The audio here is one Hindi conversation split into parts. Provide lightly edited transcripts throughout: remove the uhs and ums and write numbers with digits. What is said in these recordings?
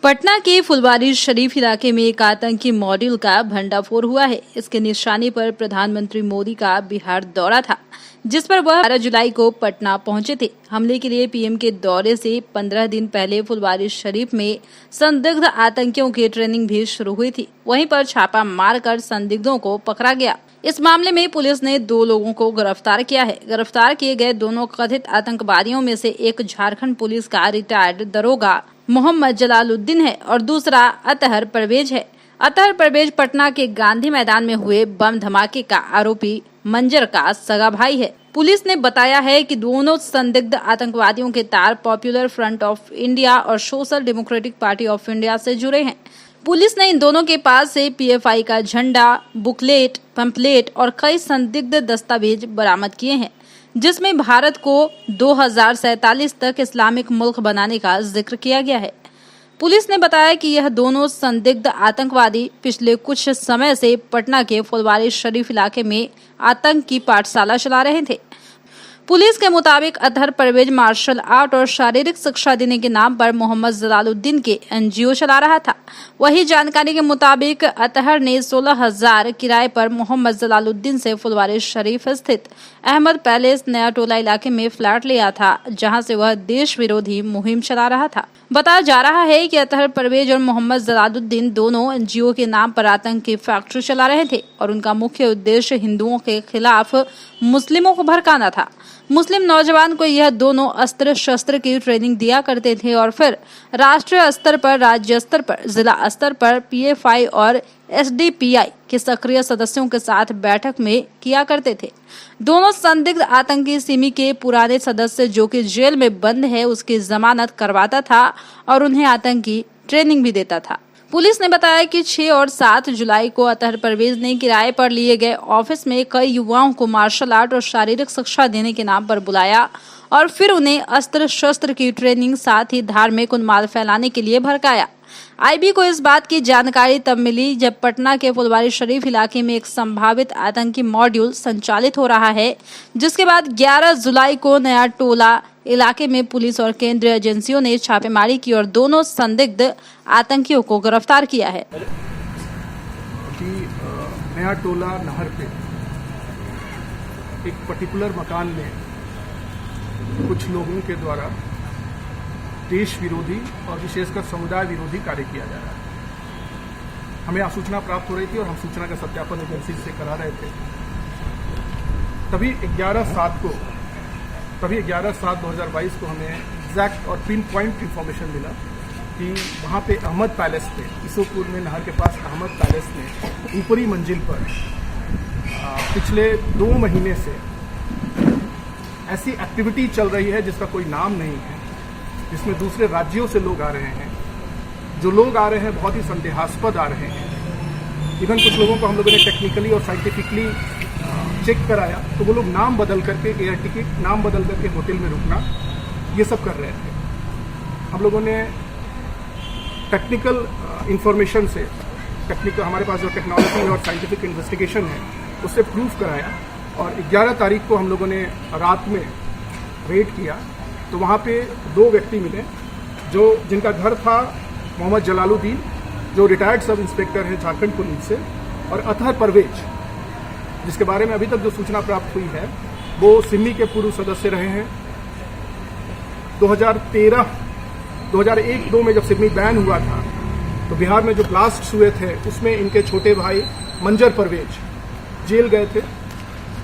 पटना के फुलवारी शरीफ इलाके में एक आतंकी मॉड्यूल का भंडाफोड़ हुआ है। इसके निशाने पर प्रधानमंत्री मोदी का बिहार दौरा था, जिस पर वह 12 जुलाई को पटना पहुंचे थे। हमले के लिए पीएम के दौरे से 15 दिन पहले फुलवारी शरीफ में संदिग्ध आतंकियों की ट्रेनिंग भी शुरू हुई थी। वहीं पर छापा मारकर संदिग्धों को पकड़ा गया। इस मामले में पुलिस ने 2 लोगों को गिरफ्तार किया है। गिरफ्तार किए गए दोनों कथित आतंकवादियों में से एक झारखंड पुलिस का रिटायर्ड दरोगा मोहम्मद जलालुद्दीन है और दूसरा अतहर परवेज है। अतहर परवेज पटना के गांधी मैदान में हुए बम धमाके का आरोपी मंजर का सगा भाई है। पुलिस ने बताया है कि दोनों संदिग्ध आतंकवादियों के तार पॉपुलर फ्रंट ऑफ इंडिया और social democratic party of India से जुड़े हैं। पुलिस ने इन दोनों के पास से पीएफआई का झंडा, बुकलेट, पंपलेट और कई संदिग्ध दस्तावेज बरामद किए हैं, जिसमें भारत को 2047 तक इस्लामिक मुल्क बनाने का जिक्र किया गया है। पुलिस ने बताया कि यह दोनों संदिग्ध आतंकवादी पिछले कुछ समय से पटना के फुलवारी शरीफ इलाके में आतंक की पाठशाला चला रहे थे। पुलिस के मुताबिक अतहर परवेज मार्शल आर्ट और शारीरिक शिक्षा देने के नाम पर मोहम्मद जलालुद्दीन के एनजीओ चला रहा था। वही जानकारी के मुताबिक अतहर ने 16,000 किराए पर मोहम्मद जलालुद्दीन से फुलवारी शरीफ स्थित अहमद पैलेस नया टोला इलाके में फ्लैट लिया था, जहां से वह देश विरोधी मुहिम चला रहा था। बताया जा रहा है कि अतहर परवेज और मोहम्मद जलालुद्दीन दोनों एनजीओ के नाम पर आतंक की फैक्ट्री चला रहे थे और उनका मुख्य उद्देश्य हिंदुओं के खिलाफ मुस्लिमों को भड़काना था। मुस्लिम नौजवान को यह दोनों अस्त्र शस्त्र की ट्रेनिंग दिया करते थे और फिर राष्ट्रीय स्तर पर, राज्य स्तर पर, जिला स्तर पर पीएफआई और एसडीपीआई के सक्रिय सदस्यों के साथ बैठक में किया करते थे। दोनों संदिग्ध आतंकी सिमी के पुराने सदस्य, जो कि जेल में बंद है, उसकी जमानत करवाता था और उन्हें आतंकी ट्रेनिंग भी देता था। पुलिस ने बताया कि 6 और 7 जुलाई को अतहर परवेज ने किराए पर लिए गए ऑफिस में कई युवाओं को मार्शल आर्ट और शारीरिक शिक्षा देने के नाम पर बुलाया और फिर उन्हें अस्त्र शस्त्र की ट्रेनिंग, साथ ही धार्मिक उन्माद फैलाने के लिए भड़काया। आईबी को इस बात की जानकारी तब मिली जब पटना के फुलवारी शरीफ इलाके में एक संभावित आतंकी मॉड्यूल संचालित हो रहा है, जिसके बाद 11 जुलाई को नया टोला इलाके में पुलिस और केंद्रीय एजेंसियों ने छापेमारी की और दोनों संदिग्ध आतंकियों को गिरफ्तार किया है। नया टोला नहर पे एक पर्टिकुलर मकान में कुछ लोगों के द्वारा देश विरोधी और विशेषकर समुदाय विरोधी कार्य किया जा रहा है। हमें सूचना प्राप्त हो रही थी और हम सूचना का सत्यापन एजेंसी से करा रहे थे। तभी 11/7/2022 को हमें एग्जैक्ट और पिन पॉइंट इंफॉर्मेशन मिला कि वहाँ पे अहमद पैलेस पे, ईसोपुर में नहर के पास अहमद पैलेस में ऊपरी मंजिल पर पिछले 2 महीने से ऐसी एक्टिविटी चल रही है जिसका कोई नाम नहीं है, जिसमें दूसरे राज्यों से लोग आ रहे हैं। जो लोग आ रहे हैं बहुत ही संदेहास्पद आ रहे हैं। इवन कुछ लोगों को हम लोगों ने टेक्निकली और साइंटिफिकली चेक कराया तो वो लोग नाम बदल करके, एयर टिकट नाम बदल करके होटल में रुकना, ये सब कर रहे थे। हम लोगों ने टेक्निकल इंफॉर्मेशन से, टेक्निकल हमारे पास जो टेक्नोलॉजी और साइंटिफिक इन्वेस्टिगेशन है उससे प्रूफ कराया और 11 तारीख को हम लोगों ने रात में रेड किया तो वहाँ पे 2 व्यक्ति मिले जिनका घर था मोहम्मद जलालुद्दीन, जो रिटायर्ड सब इंस्पेक्टर है झारखंड पुलिस से, और अतहर परवेज, जिसके बारे में अभी तक जो सूचना प्राप्त हुई है वो सिमी के पूर्व सदस्य रहे हैं। 2001-2 में जब सिमी बैन हुआ था तो बिहार में जो ब्लास्ट हुए थे उसमें इनके छोटे भाई मंजर परवेज जेल गए थे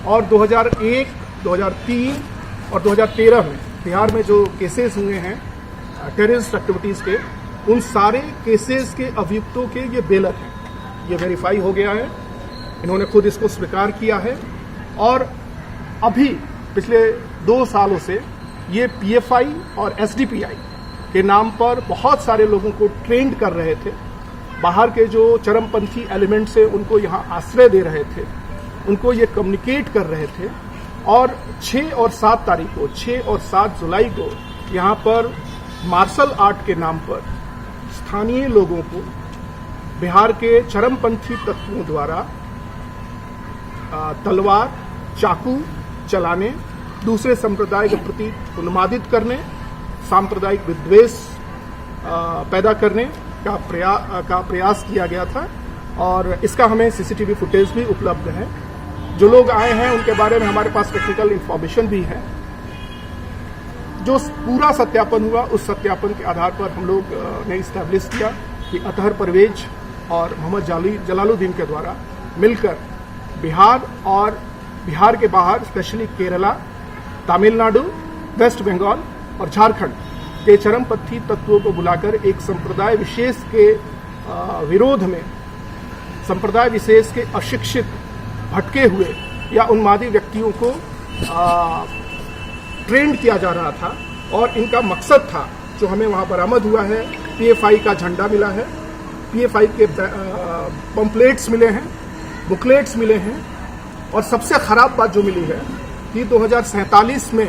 और 2001, 2003 और 2013 में बिहार में जो केसेस हुए हैं टेररिस्ट एक्टिविटीज़ के, उन सारे केसेस के अभियुक्तों के ये बेलर हैं। ये वेरीफाई हो गया है, इन्होंने खुद इसको स्वीकार किया है और अभी पिछले 2 सालों से ये पीएफआई और एसडीपीआई के नाम पर बहुत सारे लोगों को ट्रेंड कर रहे थे। बाहर के जो चरमपंथी एलिमेंट से उनको यहाँ आश्रय दे रहे थे, उनको ये कम्युनिकेट कर रहे थे और 6 और 7 तारीख को, 6 और 7 जुलाई को यहाँ पर मार्शल आर्ट के नाम पर स्थानीय लोगों को बिहार के चरमपंथी तत्वों द्वारा तलवार, चाकू चलाने, दूसरे संप्रदाय के प्रति उन्मादित करने, सांप्रदायिक विद्वेष पैदा करने का प्रयास किया गया था और इसका हमें सीसीटीवी फुटेज भी उपलब्ध है। जो लोग आए हैं उनके बारे में हमारे पास टेक्निकल इंफॉर्मेशन भी है। जो पूरा सत्यापन हुआ उस सत्यापन के आधार पर हम लोग ने इस्टेब्लिश किया कि अतहर परवेज और मोहम्मद जलालुद्दीन के द्वारा मिलकर बिहार और बिहार के बाहर स्पेशली केरला, तमिलनाडु, वेस्ट बंगाल और झारखंड के चरमपंथी तत्वों को बुलाकर एक संप्रदाय विशेष के विरोध में, संप्रदाय विशेष के अशिक्षित, भटके हुए या उन्मादी व्यक्तियों को ट्रेंड किया जा रहा था और इनका मकसद था, जो हमें वहां बरामद हुआ है, पीएफआई का झंडा मिला है, पीएफआई के पंपलेट्स मिले हैं, बुकलेट्स मिले हैं और सबसे खराब बात जो मिली है कि 2047 में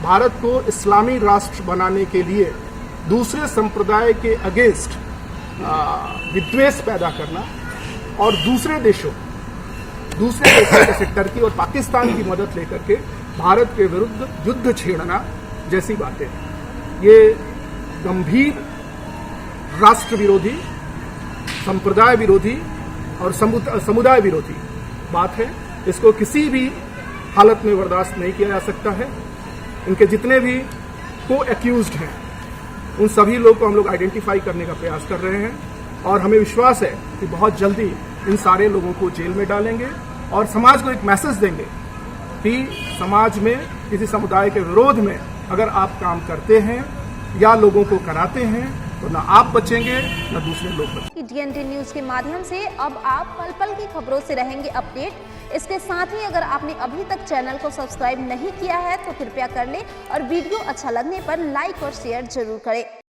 भारत को इस्लामी राष्ट्र बनाने के लिए दूसरे संप्रदाय के अगेंस्ट विद्वेष पैदा करना और दूसरे देशों जैसे टर्की और पाकिस्तान की मदद लेकर के भारत के विरुद्ध युद्ध छेड़ना जैसी बातें, ये गंभीर राष्ट्र विरोधी, संप्रदाय विरोधी और समुदाय विरोधी बात है। इसको किसी भी हालत में बर्दाश्त नहीं किया जा सकता है। इनके जितने भी को एक्यूज्ड हैं उन सभी लोग को हम लोग आइडेंटिफाई करने का प्रयास कर रहे हैं और हमें विश्वास है कि बहुत जल्दी इन सारे लोगों को जेल में डालेंगे और समाज को एक मैसेज देंगे कि समाज में किसी समुदाय के विरोध में अगर आप काम करते हैं या लोगों को कराते हैं तो ना आप बचेंगे ना दूसरे लोग बचेंगे। DNT न्यूज के माध्यम से अब आप पल पल की खबरों से रहेंगे अपडेट। इसके साथ ही अगर आपने अभी तक चैनल को सब्सक्राइब नहीं किया है तो कृपया कर लें और वीडियो अच्छा लगने पर लाइक और शेयर जरूर करें।